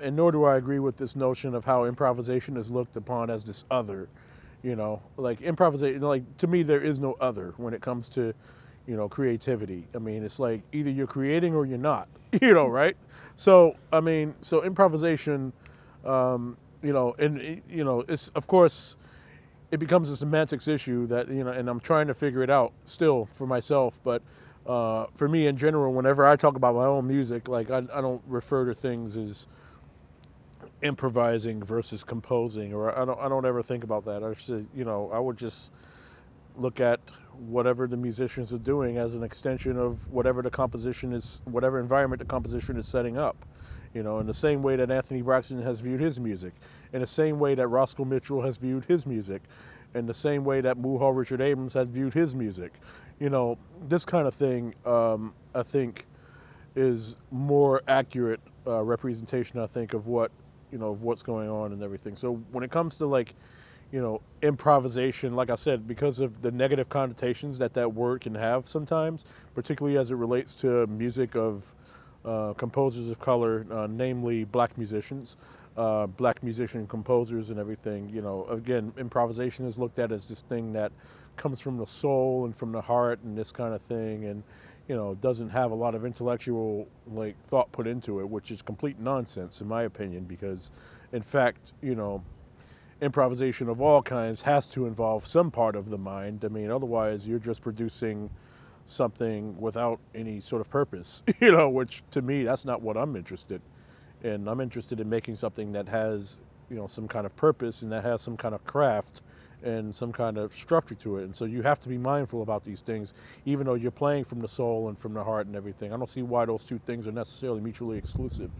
And nor do I agree with this notion of how improvisation is looked upon as this other. Like improvisation, like to me, there is no other when it comes to, creativity. I mean, it's like either you're creating or you're not, right? So, I mean, so improvisation, and, it's, of course, it becomes a semantics issue that, and I'm trying to figure it out still for myself. But for me in general, whenever I talk about my own music, like I don't refer to things as improvising versus composing, or I don't ever think about that. I just, I would just look at whatever the musicians are doing as an extension of whatever the composition is, whatever environment the composition is setting up. In the same way that Anthony Braxton has viewed his music, in the same way that Roscoe Mitchell has viewed his music, in the same way that Muhal Richard Abrams has viewed his music. This kind of thing, I think, is more accurate representation, I think, of of what's going on and everything. So when it comes to like, improvisation, like I said, because of the negative connotations that word can have sometimes, particularly as it relates to music of composers of color, namely black musicians, black musician composers and everything. Again, improvisation is looked at as this thing that comes from the soul and from the heart and this kind of thing, and doesn't have a lot of intellectual like thought put into it, which is complete nonsense in my opinion. Because, in fact, improvisation of all kinds has to involve some part of the mind. I mean, otherwise you're just producing something without any sort of purpose, which to me, that's not what I'm interested in. I'm interested in making something that has, some kind of purpose and that has some kind of craft and some kind of structure to it. And so you have to be mindful about these things, even though you're playing from the soul and from the heart and everything. I don't see why those two things are necessarily mutually exclusive.